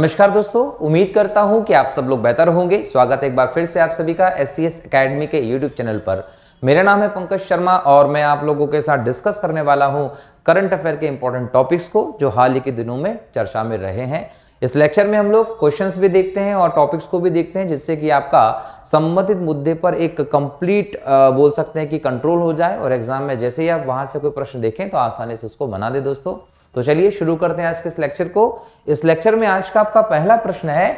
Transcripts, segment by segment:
नमस्कार दोस्तों, उम्मीद करता हूं कि आप सब लोग बेहतर होंगे। स्वागत है एक बार फिर से आप सभी का SCS एकेडमी के YouTube चैनल पर। मेरा नाम है पंकज शर्मा और मैं आप लोगों के साथ डिस्कस करने वाला हूं करंट अफेयर के इंपॉर्टेंट टॉपिक्स को जो हाल ही के दिनों में चर्चा में रहे हैं। इस लेक्चर में हम लोग क्वेश्चंस भी देखते हैं और टॉपिक्स को भी देखते हैं, जिससे कि आपका संबंधित मुद्दे पर एक कंप्लीट बोल सकते हैं कि कंट्रोल हो जाए और एग्जाम में जैसे ही आप वहां से कोई प्रश्न देखें तो आसानी से उसको बना दे दोस्तों। तो चलिए शुरू करते हैं आज के इस लेक्चर को। इस लेक्चर में आज का आपका पहला प्रश्न है,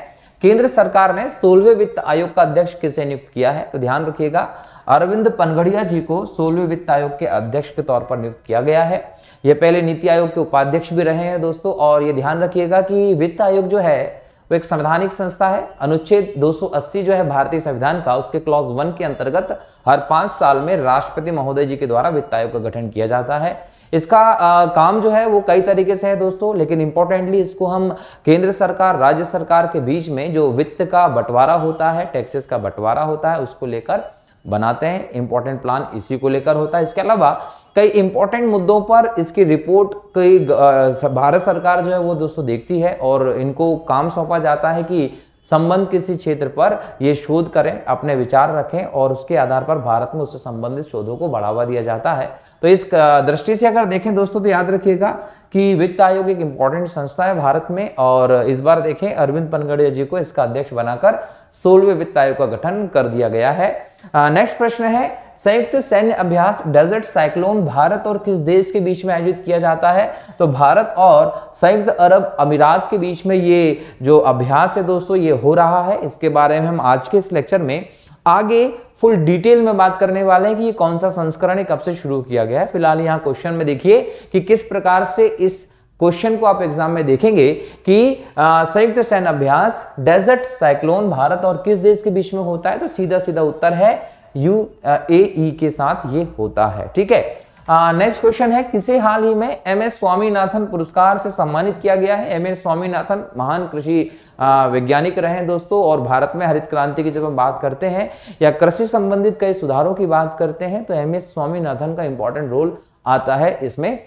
केंद्र सरकार ने 16वें वित्त आयोग का अध्यक्ष किसे नियुक्त किया है? तो ध्यान रखिएगा, अरविंद पनघड़िया जी को 16वें वित्त आयोग के अध्यक्ष के तौर पर नियुक्त किया गया है। ये पहले नीति आयोग के उपाध्यक्ष भी रहे हैं दोस्तों। और ये ध्यान रखिएगा कि वित्त आयोग जो है वो एक संवैधानिक संस्था है। अनुच्छेद 280 जो है भारतीय संविधान का, उसके क्लॉज 1 के अंतर्गत हर 5 साल में राष्ट्रपति महोदय जी के द्वारा वित्त आयोग का गठन किया जाता है। इसका काम जो है वो कई तरीके से है दोस्तों, लेकिन इंपॉर्टेंटली इसको हम केंद्र सरकार राज्य सरकार के बीच में जो वित्त का बंटवारा होता है, टैक्सेस का बंटवारा होता है, उसको लेकर बनाते हैं। इंपॉर्टेंट प्लान इसी को लेकर होता है। इसके अलावा कई इंपॉर्टेंट मुद्दों पर इसकी रिपोर्ट कई भारत सरकार जो है वो दोस्तों देखती है और इनको काम सौंपा जाता है कि संबंध किसी क्षेत्र पर ये शोध करें, अपने विचार रखें और उसके आधार पर भारत में उससे संबंधित शोधों को बढ़ावा दिया जाता है। तो इस दृष्टि से अगर देखें दोस्तों तो याद रखिएगा कि वित्त आयोग एक इंपॉर्टेंट संस्था है भारत में और इस बार देखें अरविंद पनघड़िया जी को इसका अध्यक्ष बनाकर 16वें वित्त आयोग का गठन कर दिया गया है। नेक्स्ट प्रश्न है, संयुक्त सैन्य अभ्यास डेजर्ट साइक्लोन भारत और किस देश के बीच में आयोजित किया जाता है? तो भारत और संयुक्त अरब अमीरात के बीच में ये जो अभ्यास है दोस्तों ये हो रहा है। इसके बारे में हम आज के इस लेक्चर में आगे फुल डिटेल में बात करने वाले हैं कि ये कौन सा संस्करण है, कब से शुरू किया गया है। फिलहाल यहाँ क्वेश्चन में देखिए कि किस प्रकार से इस क्वेश्चन को आप एग्जाम में देखेंगे कि संयुक्त सैन्य अभ्यास डेजर्ट साइक्लोन भारत और किस देश के बीच में होता है? तो सीधा सीधा उत्तर है UAE के साथ ये होता है। ठीक है, नेक्स्ट क्वेश्चन है, किसे हाल ही में MS स्वामीनाथन पुरस्कार से सम्मानित किया गया है? MS स्वामीनाथन महान कृषि वैज्ञानिक रहे हैं दोस्तों और भारत में हरित क्रांति की जब हम बात करते हैं या कृषि संबंधित कई सुधारों की बात करते हैं तो MS स्वामीनाथन का इंपॉर्टेंट रोल आता है इसमें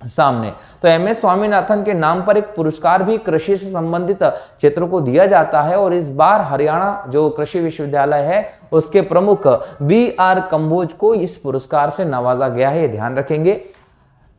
सामने। तो MS स्वामीनाथन के नाम पर एक पुरस्कार भी कृषि से संबंधित क्षेत्रों को दिया जाता है और इस बार हरियाणा जो कृषि विश्वविद्यालय है उसके प्रमुख BR कंबोज को इस पुरस्कार से नवाजा गया है, ये ध्यान रखेंगे।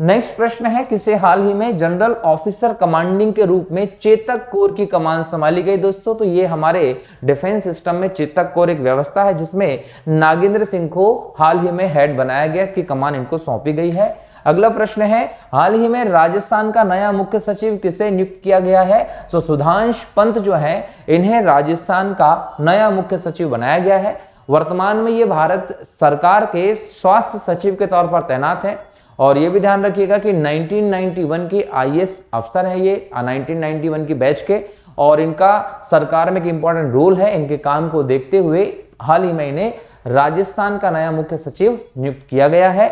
नेक्स्ट प्रश्न है, किसे हाल ही में जनरल ऑफिसर कमांडिंग के रूप में चेतक कोर की कमान संभाली गई? दोस्तों तो ये हमारे डिफेंस सिस्टम में चेतक कोर एक व्यवस्था है जिसमें नागेंद्र सिंह को हाल ही में हेड बनाया गया, इसकी कमान इनको सौंपी गई है। अगला प्रश्न है, हाल ही में राजस्थान का नया मुख्य सचिव किसे नियुक्त किया गया है? तो सुधांश पंत जो है इन्हें राजस्थान का नया मुख्य सचिव बनाया गया है। वर्तमान में ये भारत सरकार के स्वास्थ्य सचिव के तौर पर तैनात है और ये भी ध्यान रखिएगा कि 1991 के IAS अफसर है ये 1991 की बैच के और इनका सरकार में एक इंपॉर्टेंट रोल है। इनके काम को देखते हुए हाल ही में इन्हें राजस्थान का नया मुख्य सचिव नियुक्त किया गया है।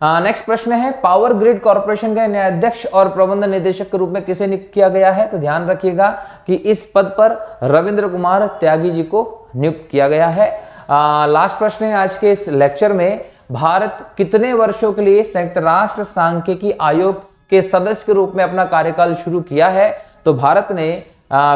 नेक्स्ट प्रश्न है, पावर ग्रिड कॉर्पोरेशन के न्यायाध्यक्ष और प्रबंध निदेशक के रूप में किसे नियुक्त किया गया है? तो ध्यान रखिएगा कि इस पद पर रविंद्र कुमार त्यागी जी को नियुक्त किया गया है। लास्ट प्रश्न है आज के इस लेक्चर में, भारत कितने वर्षों के लिए संयुक्त राष्ट्र सांख्यिकी आयोग के सदस्य के रूप में अपना कार्यकाल शुरू किया है? तो भारत ने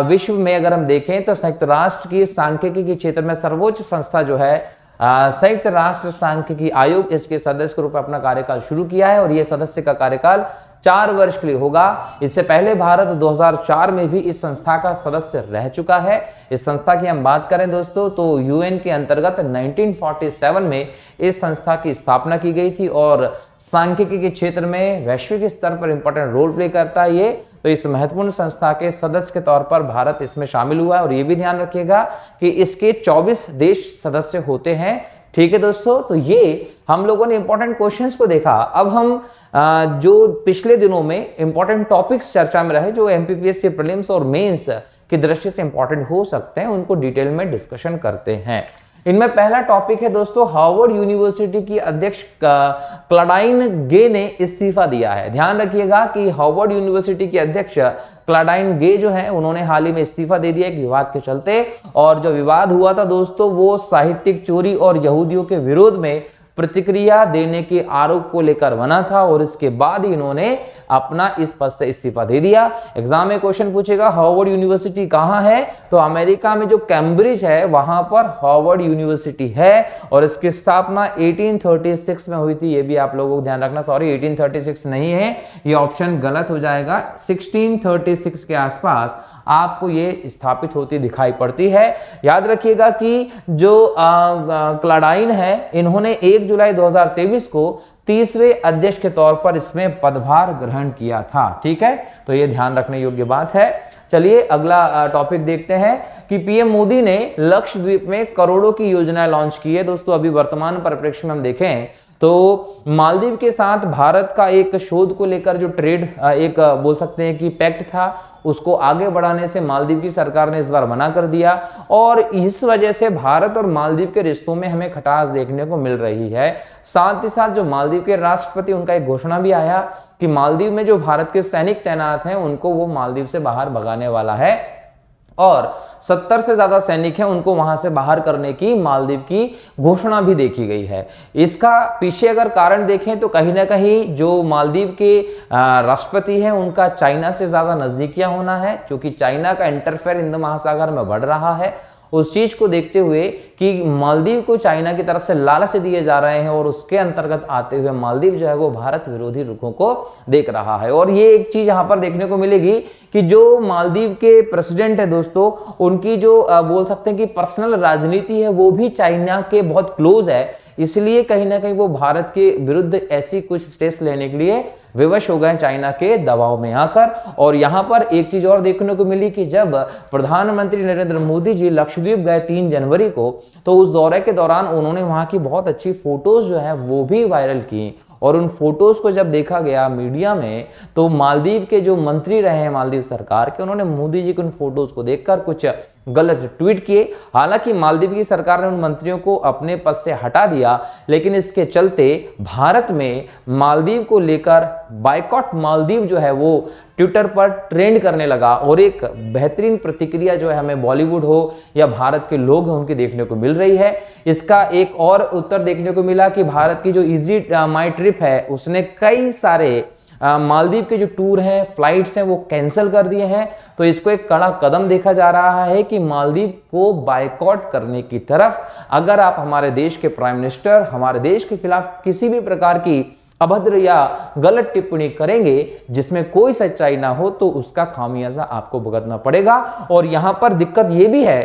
विश्व में अगर हम देखें तो संयुक्त राष्ट्र की सांख्यिकी के क्षेत्र में सर्वोच्च संस्था जो है संयुक्त राष्ट्र सांख्यिकी आयोग, इसके सदस्य के रूप में अपना कार्यकाल शुरू किया है और यह सदस्य का कार्यकाल 4 वर्ष के लिए होगा। इससे पहले भारत 2004 में भी इस संस्था का सदस्य रह चुका है। इस संस्था की हम बात करें दोस्तों तो UN के अंतर्गत 1947 में इस संस्था की स्थापना की गई थी और सांख्यिकी के क्षेत्र में वैश्विक स्तर पर इंपॉर्टेंट रोल प्ले करता है ये। तो इस महत्वपूर्ण संस्था के सदस्य के तौर पर भारत इसमें शामिल हुआ है और ये भी ध्यान रखिएगा कि इसके 24 देश सदस्य होते हैं। ठीक है दोस्तों, तो ये हम लोगों ने इंपॉर्टेंट क्वेश्चंस को देखा। अब हम जो पिछले दिनों में इंपॉर्टेंट टॉपिक्स चर्चा में रहे जो MPPSC प्रीलिम्स और मेंस की दृष्टि से इंपॉर्टेंट हो सकते हैं उनको डिटेल में डिस्कशन करते हैं। इनमें पहला टॉपिक है दोस्तों, हार्वर्ड यूनिवर्सिटी की अध्यक्ष क्लाडाइन गे ने इस्तीफा दिया है। ध्यान रखिएगा कि हार्वर्ड यूनिवर्सिटी की अध्यक्ष क्लाडाइन गे जो है उन्होंने हाल ही में इस्तीफा दे दिया एक विवाद के चलते। और जो विवाद हुआ था दोस्तों वो साहित्यिक चोरी और यहूदियों के विरोध में प्रतिक्रिया देने के आरोप को लेकर बना था और इसके बाद ही इन्होंने अपना इस पद से इस्तीफा दे दिया। एग्जाम में क्वेश्चन पूछेगा हार्वर्ड यूनिवर्सिटी कहां है, तो अमेरिका में जो कैम्ब्रिज है वहां पर हार्वर्ड यूनिवर्सिटी है और इसकी स्थापना 1836 में हुई थी। ये भी आप लोगों को ध्यान रखना, सॉरी 1836 नहीं है, ये ऑप्शन गलत हो जाएगा। 1636 के आसपास आपको ये स्थापित होती दिखाई पड़ती है। याद रखिएगा कि जो क्लाडाइन है इन्होंने 1 जुलाई 2023 को 30वें अध्यक्ष के तौर पर इसमें पदभार ग्रहण किया था। ठीक है, तो ये ध्यान रखने योग्य बात है। चलिए अगला टॉपिक देखते हैं कि पीएम मोदी ने लक्षद्वीप में करोड़ों की योजनाएं लॉन्च की है। दोस्तों अभी वर्तमान परिप्रेक्ष्य में हम देखें तो मालदीव के साथ भारत का एक शोध को लेकर जो ट्रेड एक बोल सकते हैं कि पैक्ट था उसको आगे बढ़ाने से मालदीव की सरकार ने इस बार मना कर दिया और इस वजह से भारत और मालदीव के रिश्तों में हमें खटास देखने को मिल रही है। साथ ही साथ जो मालदीव के राष्ट्रपति उनका एक घोषणा भी आया कि मालदीव में जो भारत के सैनिक तैनात हैं उनको वो मालदीव से बाहर भगाने वाला है और 70 से ज्यादा सैनिक हैं उनको वहां से बाहर करने की मालदीव की घोषणा भी देखी गई है। इसका पीछे अगर कारण देखें तो कहीं ना कहीं जो मालदीव के राष्ट्रपति हैं उनका चाइना से ज्यादा नजदीकियां होना है, क्योंकि चाइना का इंटरफेयर हिंद महासागर में बढ़ रहा है। उस चीज को देखते हुए कि मालदीव को चाइना की तरफ से लालच दिए जा रहे हैं और उसके अंतर्गत आते हुए मालदीव जो है वो भारत विरोधी रुखों को देख रहा है। और ये एक चीज यहां पर देखने को मिलेगी कि जो मालदीव के प्रेसिडेंट है दोस्तों उनकी जो बोल सकते हैं कि पर्सनल राजनीति है वो भी चाइना के बहुत क्लोज है, इसलिए कहीं ना कहीं वो भारत के विरुद्ध ऐसी कुछ स्टेप्स लेने के लिए विवश हो गए चाइना के दबाव में आकर। और यहां पर एक चीज और देखने को मिली कि जब प्रधानमंत्री नरेंद्र मोदी जी लक्षद्वीप गए 3 जनवरी को, तो उस दौरे के दौरान उन्होंने वहां की बहुत अच्छी फोटोज जो है वो भी वायरल की और उन फोटोज को जब देखा गया मीडिया में तो मालदीव के जो मंत्री रहे हैं मालदीव सरकार के, उन्होंने मोदी जी के उन फोटोज को देखकर कुछ गलत ट्वीट किए। हालांकि मालदीव की सरकार ने उन मंत्रियों को अपने पद से हटा दिया, लेकिन इसके चलते भारत में मालदीव को लेकर बायकॉट मालदीव जो है वो ट्विटर पर ट्रेंड करने लगा और एक बेहतरीन प्रतिक्रिया जो है हमें बॉलीवुड हो या भारत के लोग हैं उनकी देखने को मिल रही है। इसका एक और उत्तर देखने को मिला कि भारत की जो इजी माई ट्रिप है उसने कई सारे मालदीव के जो टूर हैं फ्लाइट्स हैं वो कैंसिल कर दिए हैं। तो इसको एक कड़ा कदम देखा जा रहा है कि मालदीव को बायकॉट करने की तरफ अगर आप हमारे देश के प्राइम मिनिस्टर हमारे देश के खिलाफ किसी भी प्रकार की अभद्र या गलत टिप्पणी करेंगे जिसमें कोई सच्चाई ना हो तो उसका खामियाजा आपको भुगतना पड़ेगा। और यहां पर दिक्कत यह भी है,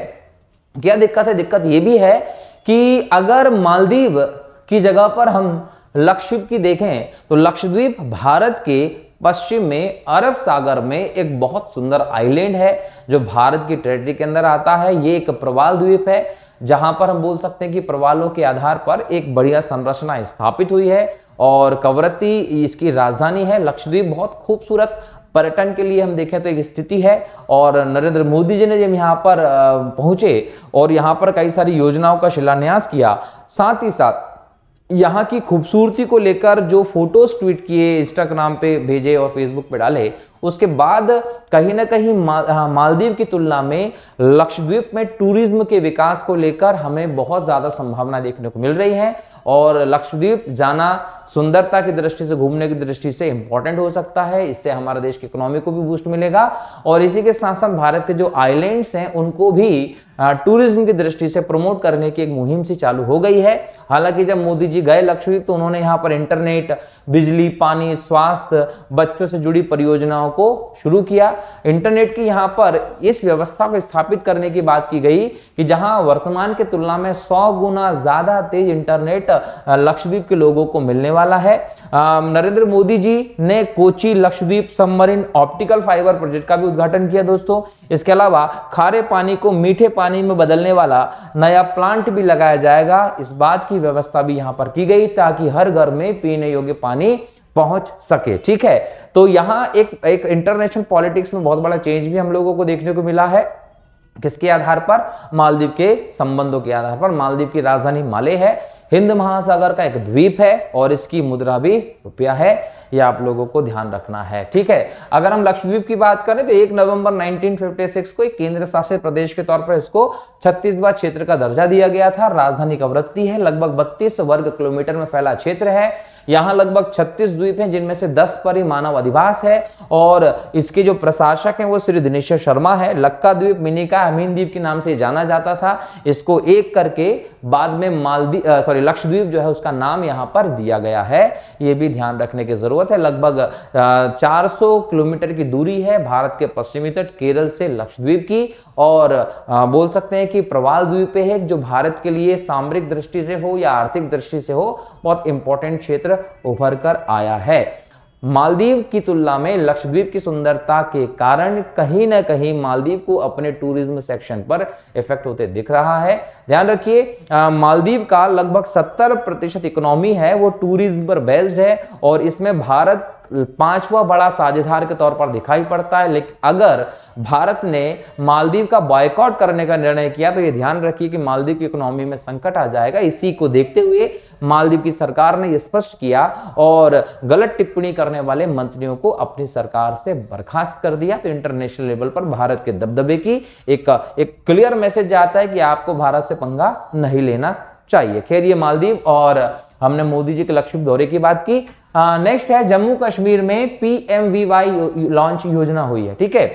क्या दिक्कत है? दिक्कत यह भी है कि अगर मालदीव की जगह पर हम लक्षद्वीप की देखें तो लक्षद्वीप भारत के पश्चिम में अरब सागर में एक बहुत सुंदर आइलैंड है जो भारत की टेरिटरी के अंदर आता है। ये एक प्रवाल द्वीप है जहां पर हम बोल सकते हैं कि प्रवालों के आधार पर एक बढ़िया संरचना स्थापित हुई है और कवरत्ती इसकी राजधानी है। लक्षद्वीप बहुत खूबसूरत पर्यटन के लिए हम देखें तो एक स्थिति है और नरेंद्र मोदी जी ने जब यहाँ पर पहुंचे और यहाँ पर कई सारी योजनाओं का शिलान्यास किया, साथ ही साथ यहाँ की खूबसूरती को लेकर जो फोटोज ट्वीट किए, इंस्टाग्राम पे भेजे और फेसबुक पे डाले, उसके बाद कहीं ना कहीं मालदीव की तुलना में लक्षद्वीप में टूरिज्म के विकास को लेकर हमें बहुत ज्यादा संभावना देखने को मिल रही है। और लक्षद्वीप जाना सुंदरता की दृष्टि से, घूमने की दृष्टि से इंपॉर्टेंट हो सकता है। इससे हमारे देश की इकोनॉमी को भी बूस्ट मिलेगा और इसी के साथ साथ भारत के जो आइलैंड्स हैं उनको भी टूरिज्म की दृष्टि से प्रमोट करने की एक मुहिम सी चालू हो गई है। हालांकि जब मोदी जी गए लक्षद्वीप तो उन्होंने यहाँ पर इंटरनेट, बिजली, पानी, स्वास्थ्य, बच्चों से जुड़ी परियोजनाओं को शुरू किया। इंटरनेट की यहाँ पर इस व्यवस्था को स्थापित करने की बात की गई कि जहां वर्तमान के तुलना में 100 गुना ज्यादा तेज इंटरनेट लक्षद्वीप के लोगों को मिलने वाला है। नरेंद्र मोदी जी ने Kochi Lakshadweep submarine optical fibre project का भी उद्घाटन किया दोस्तों। इसके अलावा खारे पानी को मीठे पानी में बदलने वाला नया प्लांट भी लगाया जाएगा। इस बात की व्यवस्था भी यहां पर की गई ताकि हर घर में पीने योग्य पानी पहुंच सके। ठीक है, तो यहां एक इंटरनेशनल पॉलिटिक्स में बहुत बड़ा चेंज भी हम लोगों को देखने को मिला है। किसके आधार पर? मालदीव के संबंधों के आधार पर। मालदीव की राजधानी माले है। हिंद महासागर का एक द्वीप है और इसकी मुद्रा भी रुपया है, यह आप लोगों को ध्यान रखना है। ठीक है, अगर हम लक्षद्वीप की बात करें तो 1 नवंबर 1956 को एक केंद्र शासित प्रदेश के तौर पर इसको 36वां क्षेत्र का दर्जा दिया गया था। राजधानी कवरत्ती है, लगभग 32 वर्ग किलोमीटर में फैला क्षेत्र है। यहाँ लगभग 36 द्वीप हैं जिनमें से 10 पर ही मानव अधिवास है और इसके जो प्रशासक हैं वो श्री दिनेश्वर शर्मा है। लक्का द्वीप, मिनिका, अमीन द्वीप के नाम से जाना जाता था। इसको एक करके बाद में लक्षद्वीप जो है उसका नाम यहाँ पर दिया गया है, ये भी ध्यान रखने की जरूरत है। लगभग 400 किलोमीटर की दूरी है भारत के पश्चिमी तट केरल से लक्षद्वीप की और बोल सकते हैं कि प्रवाल द्वीप है जो भारत के लिए सामरिक दृष्टि से हो या आर्थिक दृष्टि से हो बहुत इंपॉर्टेंट क्षेत्र उभर कर आया है। मालदीव की तुलना में लक्षद्वीप की सुंदरता के कारण कहीं ना कहीं मालदीव को अपने टूरिज्म सेक्शन पर इफेक्ट होते दिख रहा है। ध्यान रखिए, मालदीव का लगभग 70% इकोनॉमी है वो टूरिज्म पर बेस्ड है और इसमें भारत 5वां बड़ा साझेदार के तौर पर दिखाई पड़ता है। लेकिन अगर भारत ने मालदीव का बॉयकॉट करने का निर्णय किया तो ये ध्यान रखिए कि मालदीव की इकोनॉमी में संकट आ जाएगा। इसी को देखते हुए मालदीव की सरकार ने यह स्पष्ट किया और गलत टिप्पणी करने वाले मंत्रियों को अपनी सरकार से बर्खास्त कर दिया। तो इंटरनेशनल लेवल पर भारत के दबदबे की एक क्लियर मैसेज जाता है कि आपको भारत से पंगा नहीं लेना चाहिए। खैर, ये मालदीव और हमने मोदी जी के लक्षद्वीप दौरे की बात की। नेक्स्ट है जम्मू कश्मीर में PMVY लॉन्च योजना हुई है। ठीक है,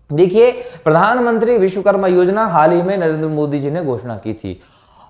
देखिए प्रधानमंत्री विश्वकर्मा योजना हाल ही में नरेंद्र मोदी जी ने घोषणा की थी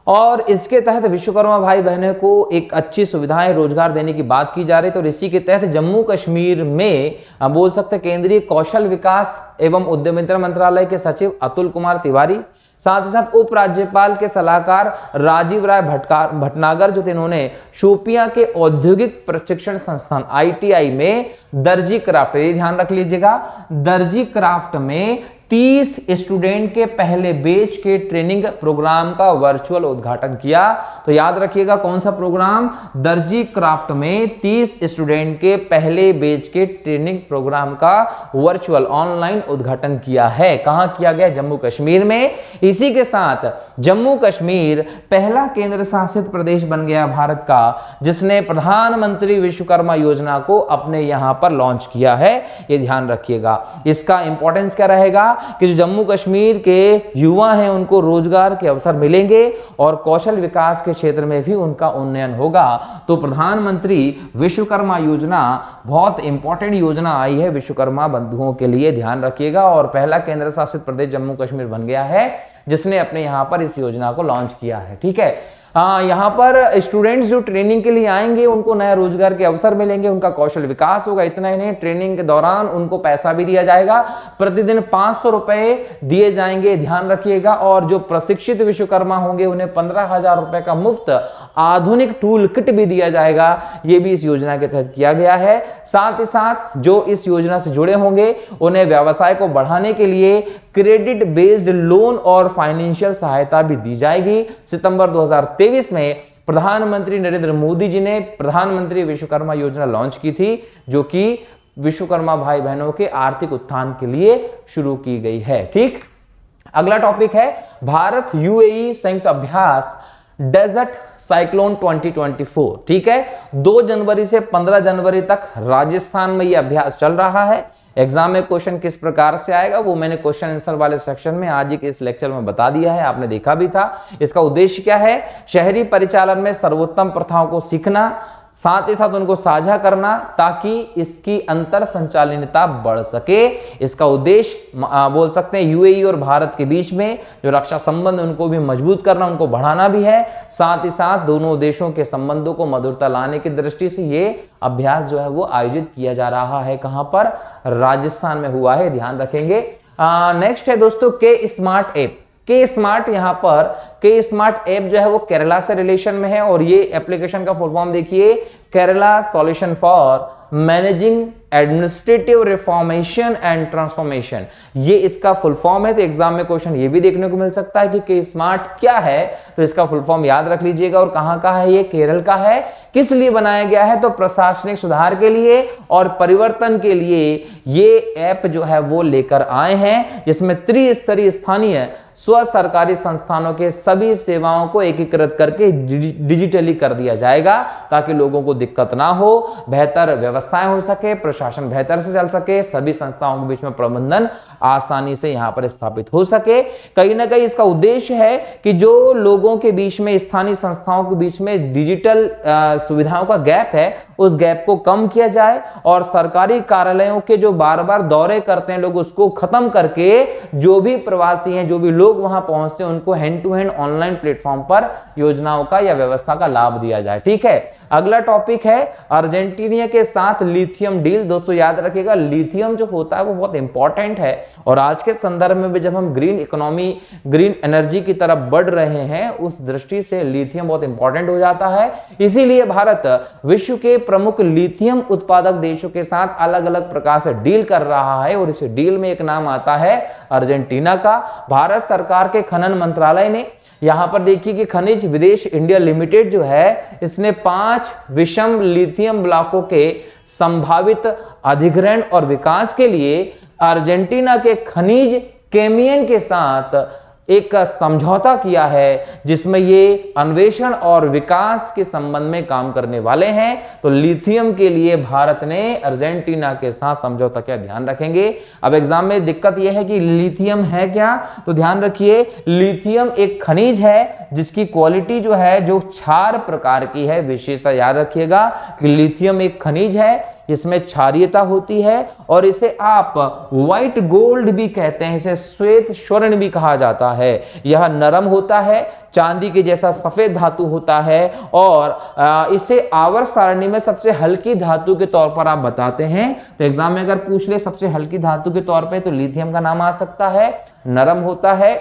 और इसके तहत विश्वकर्मा भाई बहनों को एक अच्छी सुविधाएं रोजगार देने की बात की जा रही थी और इसी के तहत जम्मू कश्मीर में बोल सकते केंद्रीय कौशल विकास एवं उद्यमिता मंत्रालय के सचिव अतुल कुमार तिवारी, साथ ही साथ उपराज्यपाल के सलाहकार राजीव राय भटनागर जो थे, इन्होंने शोपियां के औद्योगिक प्रशिक्षण संस्थान ITI में दर्जी क्राफ्ट, ये ध्यान रख लीजिएगा, दर्जी क्राफ्ट में 30 स्टूडेंट के पहले बैच के ट्रेनिंग प्रोग्राम का वर्चुअल उद्घाटन किया। तो याद रखिएगा कौन सा प्रोग्राम, दर्जी क्राफ्ट में 30 स्टूडेंट के पहले बैच के ट्रेनिंग प्रोग्राम का वर्चुअल ऑनलाइन उद्घाटन किया है। कहां किया गया? जम्मू कश्मीर में। इसी के साथ जम्मू कश्मीर पहला केंद्र शासित प्रदेश बन गया भारत का जिसने प्रधानमंत्री विश्वकर्मा योजना को अपने यहां पर लॉन्च किया है। यह ध्यान रखिएगा। इसका इंपॉर्टेंस क्या रहेगा कि जो जम्मू कश्मीर के युवा हैं उनको रोजगार के अवसर मिलेंगे और कौशल विकास के क्षेत्र में भी उनका उन्नयन होगा। तो प्रधानमंत्री विश्वकर्मा योजना बहुत इंपॉर्टेंट योजना आई है विश्वकर्मा बंधुओं के लिए, ध्यान रखिएगा। और पहला केंद्र शासित प्रदेश जम्मू कश्मीर बन गया है जिसने अपने यहां पर इस योजना को लॉन्च किया है। ठीक है, यहाँ पर स्टूडेंट्स जो ट्रेनिंग के लिए आएंगे उनको नया रोजगार के अवसर मिलेंगे, उनका कौशल विकास होगा। इतना ही नहीं, ट्रेनिंग के दौरान उनको पैसा भी दिया जाएगा, प्रतिदिन 500 रुपए दिए जाएंगे, ध्यान रखिएगा। और जो प्रशिक्षित विश्वकर्मा होंगे उन्हें 15,000 रुपए का मुफ्त आधुनिक टूल किट भी दिया जाएगा। ये भी इस योजना के तहत किया गया है। साथ ही साथ जो इस योजना से जुड़े होंगे उन्हें व्यवसाय को बढ़ाने के लिए क्रेडिट बेस्ड लोन और फाइनेंशियल सहायता भी दी जाएगी। सितंबर 2023 में प्रधानमंत्री नरेंद्र मोदी जी ने प्रधानमंत्री विश्वकर्मा योजना लॉन्च की थी जो कि विश्वकर्मा भाई बहनों के आर्थिक उत्थान के लिए शुरू की गई है। ठीक, अगला टॉपिक है भारत UAE संयुक्त अभ्यास डेजर्ट साइक्लोन 2024। ठीक है, 2 जनवरी से 15 जनवरी तक राजस्थान में यह अभ्यास चल रहा है। एग्जाम में क्वेश्चन किस प्रकार से आएगा वो मैंने क्वेश्चन आंसर वाले सेक्शन में आज ही के इस लेक्चर में बता दिया है, आपने देखा भी था। इसका उद्देश्य क्या है? शहरी परिचालन में सर्वोत्तम प्रथाओं को सीखना, साथ ही साथ उनको साझा करना ताकि इसकी अंतर संचालनता बढ़ सके। इसका उद्देश्य बोल सकते हैं UAE और भारत के बीच में जो रक्षा संबंध उनको भी मजबूत करना, उनको बढ़ाना भी है। साथ ही साथ दोनों देशों के संबंधों को मधुरता लाने की दृष्टि से ये अभ्यास जो है वो आयोजित किया जा रहा है। कहां पर? राजस्थान में हुआ है, ध्यान रखेंगे। नेक्स्ट है दोस्तों के स्मार्ट ऐप। के स्मार्ट, यहाँ पर के स्मार्ट ऐप जो है वो केरला से रिलेशन में है और ये एप्लीकेशन का फुल फॉर्म देखिए, Kerala solution for managing administrative reformation and transformation, ये इसका फुल फॉर्म है। तो एग्जाम में क्वेश्चन ये भी देखने को मिल सकता है कि के स्मार्ट क्या है, तो इसका फुल फॉर्म याद रख लीजिएगा। और कहां का है? ये केरल का है। किस लिए बनाया गया है? तो प्रशासनिक सुधार के लिए और परिवर्तन के लिए ये ऐप जो है वो लेकर आए हैं जिसमें त्रिस्तरीय स्थानीय स्व सरकारी संस्थानों के सभी सेवाओं को एकीकृत करके डिजिटली कर दिया जाएगा ताकि लोगों को दिक्कत ना हो, बेहतर व्यवस्थाएं हो सके, प्रशासन बेहतर से चल सके, सभी संस्थाओं के बीच में प्रबंधन आसानी से यहां पर स्थापित हो सके। कहीं ना कहीं इसका उद्देश्य है कि जो लोगों के बीच में, स्थानीय संस्थाओं के बीच में डिजिटल सुविधाओं का गैप है, उस गैप को कम किया जाए और सरकारी कार्यालयों के जो बार बार दौरे करते हैं लोग, उसको खत्म करके जो भी प्रवासी हैं, जो भी लोग वहां पहुंचते हैं, उनको hand to hand online platform पर योजनाओं का या व्यवस्था का लाभ दिया जाए। ठीक है, अगला टॉपिक है अर्जेंटीना के साथ लिथियम डील। दोस्तों याद रखिएगा, लिथियम जो होता है वो बहुत इंपॉर्टेंट है और आज के संदर्भ में भी जब हम ग्रीन इकोनॉमी, ग्रीन एनर्जी की तरफ बढ़ रहे हैं, उस दृष्टि से लिथियम बहुत इंपॉर्टेंट हो जाता है। इसीलिए भारत विश्व के प्रमुख लिथियम उत्पादक देशों के साथ अलग अलग प्रकार से डील कर रहा है और इस डील में एक नाम आता है अर्जेंटीना का। भारत सरकार के खनन मंत्रालय ने यहां पर देखिए कि खनिज विदेश इंडिया लिमिटेड जो है, इसने 5 विषम लिथियम ब्लॉकों के संभावित अधिग्रहण और विकास के लिए अर्जेंटीना के खनिज केमियन के साथ एक समझौता किया है, जिसमें ये अन्वेषण और विकास के संबंध में काम करने वाले हैं। तो लिथियम के लिए भारत ने अर्जेंटीना के साथ समझौता किया, ध्यान रखेंगे। अब एग्जाम में दिक्कत यह है कि लिथियम है क्या, तो ध्यान रखिए, लिथियम एक खनिज है जिसकी क्वालिटी जो है, जो क्षार प्रकार की है। विशेषता याद रखिएगा कि लिथियम एक खनिज है, इसमें क्षारीयता होती है और इसे आप व्हाइट गोल्ड भी कहते हैं, इसे श्वेत स्वर्ण भी कहा जाता है। यह नरम होता है, चांदी के जैसा सफेद धातु होता है और इसे आवर्त सारणी में सबसे हल्की धातु के तौर पर आप बताते हैं। तो एग्जाम में अगर पूछ ले सबसे हल्की धातु के तौर पे, तो लिथियम का नाम आ सकता है। नरम होता है,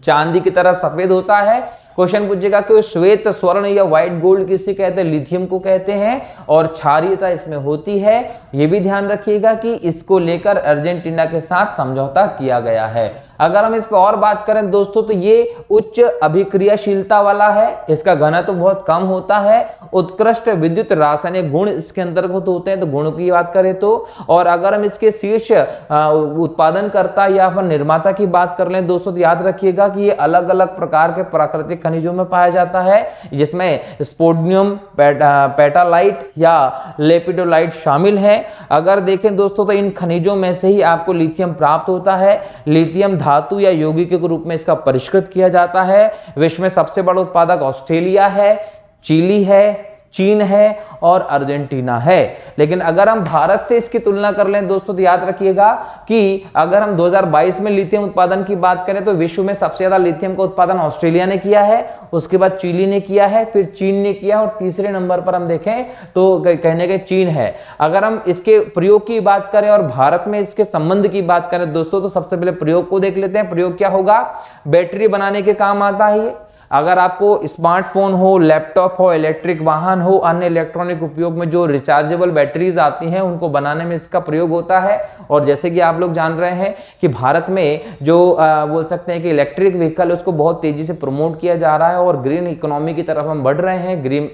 चांदी की तरह सफेद होता है। क्वेश्चन पूछेगा कि श्वेत स्वर्ण या व्हाइट गोल्ड किसे कहते हैं, लिथियम को कहते हैं और क्षारीयता इसमें होती है। यह भी ध्यान रखिएगा कि इसको लेकर अर्जेंटीना के साथ समझौता किया गया है। अगर हम इस पर और बात करें दोस्तों, तो ये उच्च अभिक्रियाशीलता वाला है, इसका घनत्व तो बहुत कम होता है, उत्कृष्ट विद्युत रासायनिक गुण इसके अंतर्गत होते हैं, तो गुणों की बात करें तो। और अगर हम इसके शीर्ष उत्पादनकर्ता या फिर निर्माता की बात कर लें दोस्तों, तो याद रखिएगा कि ये अलग अलग प्रकार के प्राकृतिक खनिजों में पाया जाता है, जिसमें स्पोडियम, पेटालाइट या लेपिडोलाइट शामिल है। अगर देखें दोस्तों, तो इन खनिजों में से ही आपको लिथियम प्राप्त होता है। लिथियम धातु या यौगिक के रूप में इसका परिष्कृत किया जाता है। विश्व में सबसे बड़ा उत्पादक ऑस्ट्रेलिया है, चिली है, चीन है और अर्जेंटीना है। लेकिन अगर हम भारत से इसकी तुलना कर लें दोस्तों, तो याद रखिएगा कि अगर हम 2022 में लिथियम उत्पादन की बात करें, तो विश्व में सबसे ज्यादा लिथियम का उत्पादन ऑस्ट्रेलिया ने किया है, उसके बाद चिली ने किया है, फिर चीन ने किया और तीसरे नंबर पर हम देखें तो कहने के चीन है। अगर हम इसके प्रयोग की बात करें और भारत में इसके संबंध की बात करें दोस्तों, तो सबसे पहले प्रयोग को देख लेते हैं। प्रयोग क्या होगा, बैटरी बनाने के काम आता है। अगर आपको स्मार्टफोन हो, लैपटॉप हो, इलेक्ट्रिक वाहन हो, अन्य इलेक्ट्रॉनिक उपयोग में जो रिचार्जेबल बैटरीज आती हैं, उनको बनाने में इसका प्रयोग होता है। और जैसे कि आप लोग जान रहे हैं कि भारत में जो बोल सकते हैं कि इलेक्ट्रिक व्हीकल, उसको बहुत तेजी से प्रमोट किया जा रहा है और ग्रीन इकोनॉमी की तरफ हम बढ़ रहे हैं। ग्रीन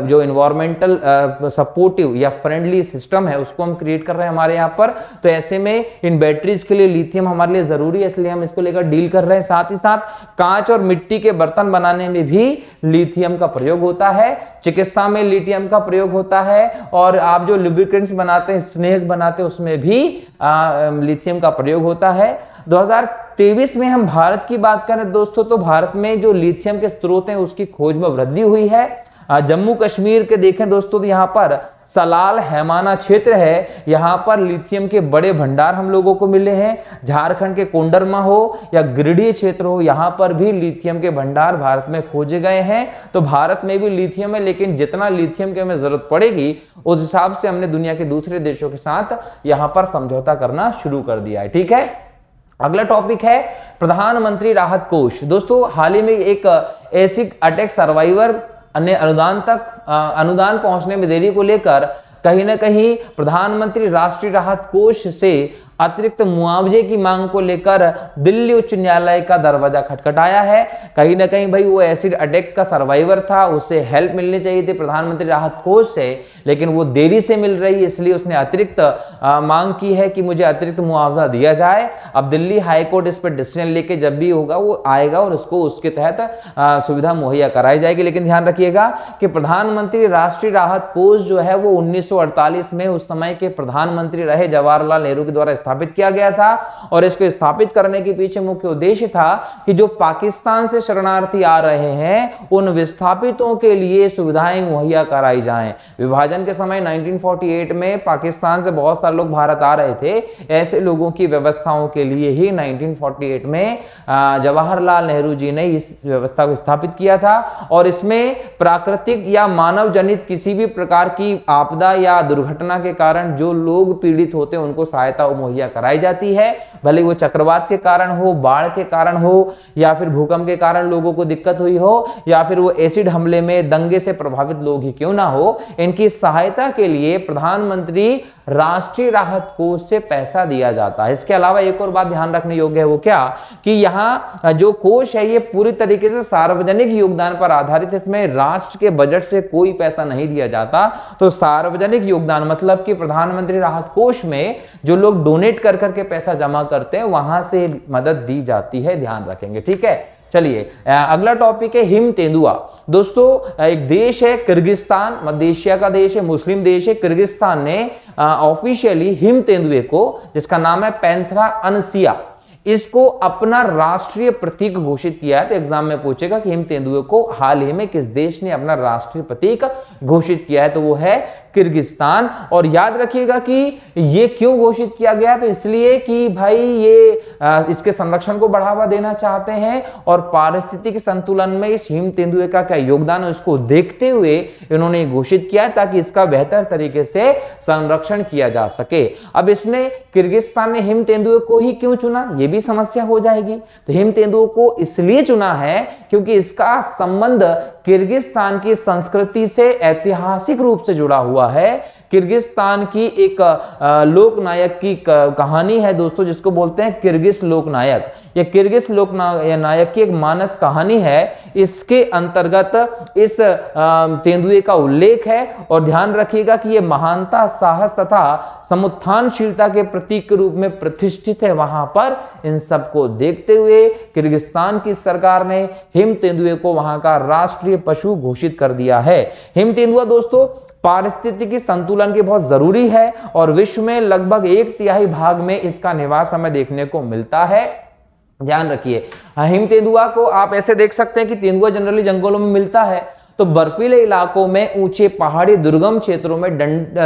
जो एनवायरमेंटल सपोर्टिव या फ्रेंडली सिस्टम है, उसको हम क्रिएट कर रहे हैं हमारे यहाँ पर। तो ऐसे में इन बैटरीज के लिए लिथियम हमारे लिए जरूरी है, इसलिए हम इसको लेकर डील कर रहे हैं। साथ ही साथ कांच और मिट्टी के बर्तन बनाने में भी लिथियम का प्रयोग होता है, चिकित्सा में लिथियम का प्रयोग होता है और आप जो लुब्रिकेंट्स बनाते हैं, स्नेक बनाते हैं, उसमें भी लिथियम का प्रयोग होता है। 2023 में हम भारत की बात करें दोस्तों, तो भारत में जो लिथियम के स्रोत हैं उसकी खोज में वृद्धि हुई है। जम्मू कश्मीर के देखें दोस्तों, तो यहाँ पर सलाल हैमाना क्षेत्र है, यहाँ पर लिथियम के बड़े भंडार हम लोगों को मिले हैं। झारखंड के कोंडरमा हो या गिरिडीह क्षेत्र हो, यहाँ पर भी लिथियम के भंडार भारत में खोजे गए हैं। तो भारत में भी लिथियम है, लेकिन जितना लिथियम की हमें जरूरत पड़ेगी उस हिसाब से हमने दुनिया के दूसरे देशों के साथ यहाँ पर समझौता करना शुरू कर दिया है। ठीक है, अगला टॉपिक है प्रधानमंत्री राहत कोष। दोस्तों हाल ही में एक एसिड अटैक सर्वाइवर अन्य अनुदान पहुंचने में देरी को लेकर कहीं ना कहीं प्रधानमंत्री राष्ट्रीय राहत कोष से अतिरिक्त मुआवजे की मांग को लेकर दिल्ली उच्च न्यायालय का दरवाजा खटखटाया है। कहीं ना कहीं भाई वो एसिड अटैक का सर्वाइवर था, उसे हेल्प मिलनी चाहिए थी प्रधानमंत्री राहत कोष से, लेकिन वो देरी से मिल रही है, इसलिए उसने अतिरिक्त मांग की है कि मुझे अतिरिक्त मुआवजा दिया जाए। अब दिल्ली हाईकोर्ट इस पर डिसीजन लेके जब भी होगा वो आएगा और उसको उसके तहत सुविधा मुहैया कराई जाएगी। लेकिन ध्यान रखिएगा कि प्रधानमंत्री राष्ट्रीय राहत कोष जो है वो 1948 में उस समय के प्रधानमंत्री रहे जवाहरलाल नेहरू के द्वारा स्थापित किया गया था, और इसको स्थापित करने के पीछे मुख्य उद्देश्य था कि जो पाकिस्तान से शरणार्थी आ रहे हैं उन विस्थापितों के लिए सुविधाएं मुहैया कराई जाएं। विभाजन के समय 1948 में पाकिस्तान से बहुत सारे लोग भारत आ रहे थे, ऐसे लोगों की व्यवस्थाओं के लिए ही 1948 में जवाहरलाल नेहरू जी ने इस व्यवस्था को स्थापित किया था। और इसमें प्राकृतिक या मानव जनित किसी भी प्रकार की आपदा या दुर्घटना के कारण जो लोग पीड़ित होते हैं उनको सहायता मुहैया कराई जाती है, भले वो चक्रवात के कारण हो, बाढ़ के कारण हो, या फिर भूकंप के कारण लोगों को दिक्कत हुई हो, या फिर वो एसिड हमले में दंगे से प्रभावित लोग ही क्यों ना हो, इनकी सहायता के लिए प्रधानमंत्री राष्ट्रीय राहत कोष से पैसा दिया जाता है। इसके अलावा एक और बात ध्यान रखने योग्य है, वो क्या कि यहाँ जो कोष है ये पूरी तरीके से सार्वजनिक योगदान पर आधारित है, इसमें राष्ट्र के बजट से कोई पैसा नहीं दिया जाता। तो सार्वजनिक योगदान मतलब कि प्रधानमंत्री राहत कोष में जो लोग डोनेट कर करके पैसा जमा करते हैं वहां से मदद दी जाती है, ध्यान रखेंगे। ठीक है, चलिए अगला टॉपिक है हिम तेंदुआ। दोस्तों एक देश है किर्गिस्तान, मध्य एशिया का देश है, मुस्लिम देश है। किर्गिस्तान ने ऑफिशियली हिम तेंदुए को, जिसका नाम है पैंथेरा अनसिया, इसको अपना राष्ट्रीय प्रतीक घोषित किया है। तो एग्जाम में पूछेगा कि हिम तेंदुए को हाल ही में किस देश ने अपना राष्ट्रीय प्रतीक घोषित किया है, तो वो है किर्गिस्तान। और याद रखिएगा कि ये क्यों घोषित किया गया, तो इसलिए कि भाई ये इसके संरक्षण को बढ़ावा देना चाहते हैं और पारिस्थितिक संतुलन में इस हिम तेंदुए का क्या योगदान है उसको देखते हुए इन्होंने घोषित किया है, ताकि इसका बेहतर तरीके से संरक्षण किया जा सके। अब इसने किर्गिस्तान ने हिम तेंदुए को ही क्यों चुना, ये भी समस्या हो जाएगी। तो हिम तेंदुए को इसलिए चुना है क्योंकि इसका संबंध किर्गिस्तान की संस्कृति से ऐतिहासिक रूप से जुड़ा हुआ है। किर्गिस्तान की एक लोकनायक की कहानी है दोस्तों, जिसको बोलते हैं किर्गिस लोकनायक। ये किर्गिस लोकनायक की एक मानस कहानी है, इसके अंतर्गत इस तेंदुए का उल्लेख है। और ध्यान रखिएगा कि ये महानता, साहस तथा समुत्थानशीलता के प्रतीक के रूप में प्रतिष्ठित है। वहां पर इन सबको देखते हुए किर्गिस्तान की सरकार ने हिम तेंदुए को वहां का राष्ट्रीय पशु घोषित कर दिया है। हिम तेंदुआ दोस्तों पारिस्थितिकी संतुलन की बहुत जरूरी है और विश्व में लगभग 1/3 भाग में इसका निवास हमें देखने को मिलता है। ध्यान रखिए, हिम तेंदुआ को आप ऐसे देख सकते हैं कि तेंदुआ जनरली जंगलों में मिलता है, तो बर्फीले इलाकों में, ऊंचे पहाड़ी दुर्गम क्षेत्रों में,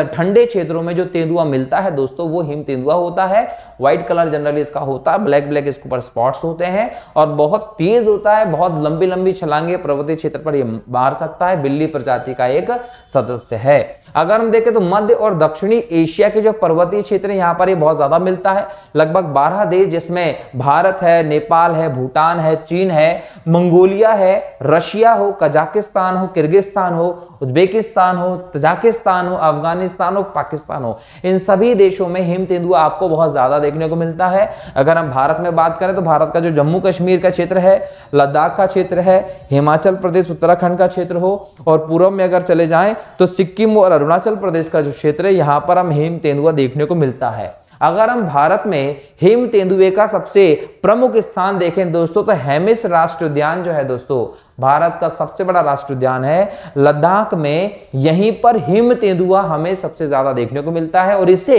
ठंडे क्षेत्रों में जो तेंदुआ मिलता है दोस्तों वो हिम तेंदुआ होता है। व्हाइट कलर जनरली इसका होता है, ब्लैक ब्लैक इसके ऊपर स्पॉट्स होते हैं और बहुत तेज होता है, बहुत लंबी लंबी छलांगे पर्वतीय क्षेत्र पर ये मार सकता है। बिल्ली प्रजाति का एक सदस्य है। अगर हम देखें तो मध्य और दक्षिणी एशिया के जो पर्वतीय क्षेत्र है यहाँ पर ये बहुत ज्यादा मिलता है। लगभग 12 देश, जिसमें भारत है, नेपाल है, भूटान है, चीन है, मंगोलिया है, रशिया हो, कजाकिस्तान हो, किर्गिस्तान हो, उज्बेकिस्तान हो, तजाकिस्तान हो, अफगानिस्तान हो, पाकिस्तान हो, इन सभी देशों में हिम तेंदुआ आपको बहुत ज्यादा देखने को मिलता है। अगर हम भारत में बात करें तो भारत का जो जम्मू कश्मीर का क्षेत्र है, लद्दाख का क्षेत्र है, हिमाचल प्रदेश, उत्तराखंड का क्षेत्र हो, और पूर्व में अगर चले जाएं तो सिक्किम और अरुणाचल प्रदेश का जो क्षेत्र है यहाँ पर हम हिम तेंदुआ देखने को मिलता है। अगर हम भारत में हिम तेंदुए का सबसे प्रमुख स्थान देखें दोस्तों तो हेमिस राष्ट्रीय उद्यान जो है दोस्तों, भारत का सबसे बड़ा राष्ट्रीय उद्यान है, लद्दाख में, यहीं पर हिम तेंदुआ हमें सबसे ज्यादा देखने को मिलता है और इसे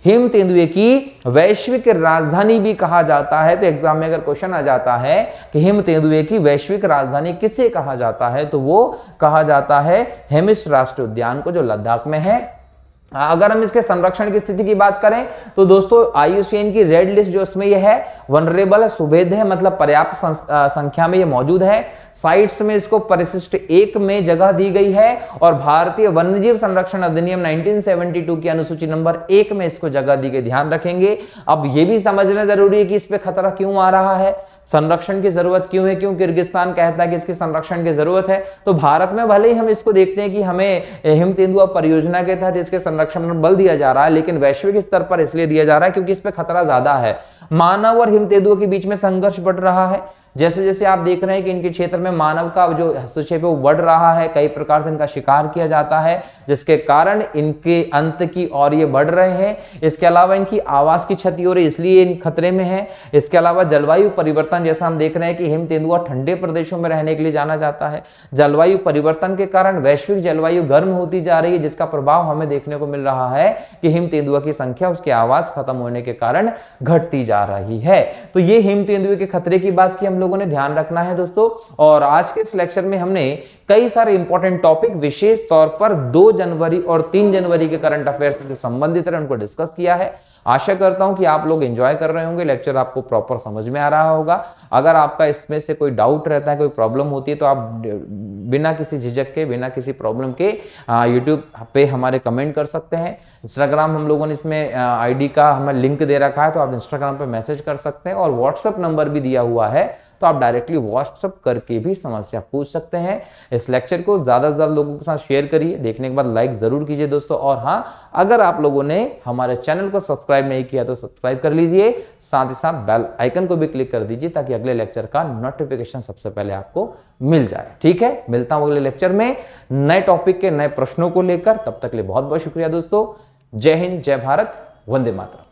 हिम तेंदुए की वैश्विक राजधानी भी कहा जाता है। तो एग्जाम में अगर क्वेश्चन आ जाता है कि हिम तेंदुए की वैश्विक राजधानी किसे कहा जाता है, तो वो कहा जाता है हेमिस राष्ट्रीय उद्यान को, जो लद्दाख में है। अगर हम इसके संरक्षण की स्थिति की बात करें तो दोस्तों IUCN की रेड लिस्ट जो इसमें यह है वनरेबल है, सुभेद्य है, मतलब पर्याप्त संख्या में ये मौजूद है। साइट्स में इसको परिशिष्ट 1 में जगह दी गई है और भारतीय वन्यजीव संरक्षण अधिनियम 1972 की अनुसूची नंबर 1 में इसको जगह दी गई। ध्यान रखेंगे। अब ये भी समझना जरूरी है कि इस पे खतरा क्यों आ रहा है, संरक्षण की जरूरत क्यों है, क्यों किर्गिस्तान कहता है कि इसके संरक्षण की जरूरत है। तो भारत में भले ही हम इसको देखते हैं कि हमें हिम तेंदुआ परियोजना के तहत इसके संरक्षण बल दिया जा रहा है, लेकिन वैश्विक स्तर पर इसलिए दिया जा रहा है क्योंकि इस पे खतरा ज्यादा है। मानव और हिम तेंदुओं के बीच में संघर्ष बढ़ रहा है। जैसे जैसे आप देख रहे हैं कि इनके क्षेत्र में मानव का जो हस्तक्षेप है वो बढ़ रहा है, कई प्रकार से इनका शिकार किया जाता है, जिसके कारण इनके अंत की ओर ये बढ़ रहे हैं। इसके अलावा इनकी आवास की क्षति हो रही है, इसलिए इन खतरे में है। इसके अलावा जलवायु परिवर्तन, जैसा हम देख रहे हैं कि हिम तेंदुआ ठंडे प्रदेशों में रहने के लिए जाना जाता है। जलवायु परिवर्तन के कारण वैश्विक जलवायु गर्म होती जा रही है, जिसका प्रभाव हमें देखने को मिल रहा है कि हिम तेंदुआ की संख्या उसके आवास खत्म होने के कारण घटती जा रही है। तो ये हिम तेंदुए के खतरे की बात की हम लोगों ने ध्यान रखना है दोस्तों। और आज के इस लेक्चर में हमने कई सारे इंपॉर्टेंट टॉपिक विशेष तौर पर 2 जनवरी और 3 जनवरी के करंट अफेयर से जो संबंधित है उनको डिस्कस किया है। आशा करता हूं कि आप लोग एंजॉय कर रहे होंगे, लेक्चर आपको प्रॉपर समझ में आ रहा होगा। अगर आपका इसमें से कोई डाउट रहता है, कोई प्रॉब्लम होती है, तो आप बिना किसी झिझक के, बिना किसी प्रॉब्लम के यूट्यूब पे हमारे कमेंट कर सकते हैं। इंस्टाग्राम हम लोगों ने इसमें आईडी का हमें लिंक दे रखा है, तो आप इंस्टाग्राम पे मैसेज कर सकते हैं, और व्हाट्सएप नंबर भी दिया हुआ है, तो आप डायरेक्टली व्हाट्सएप करके भी समस्या पूछ सकते हैं। इस लेक्चर को ज्यादा से ज्यादा लोगों के साथ शेयर करिए, देखने के बाद लाइक जरूर कीजिए दोस्तों। और हाँ, अगर आप लोगों ने हमारे चैनल को सब्सक्राइब नहीं किया तो सब्सक्राइब कर लीजिए, साथ ही साथ बेल आइकन को भी क्लिक कर दीजिए ताकि अगले लेक्चर का नोटिफिकेशन सबसे पहले आपको मिल जाए। ठीक है, मिलता हूं अगले लेक्चर में नए टॉपिक के नए प्रश्नों को लेकर। तब तक के लिए बहुत बहुत शुक्रिया दोस्तों। जय हिंद, जय भारत, वंदे मातरम।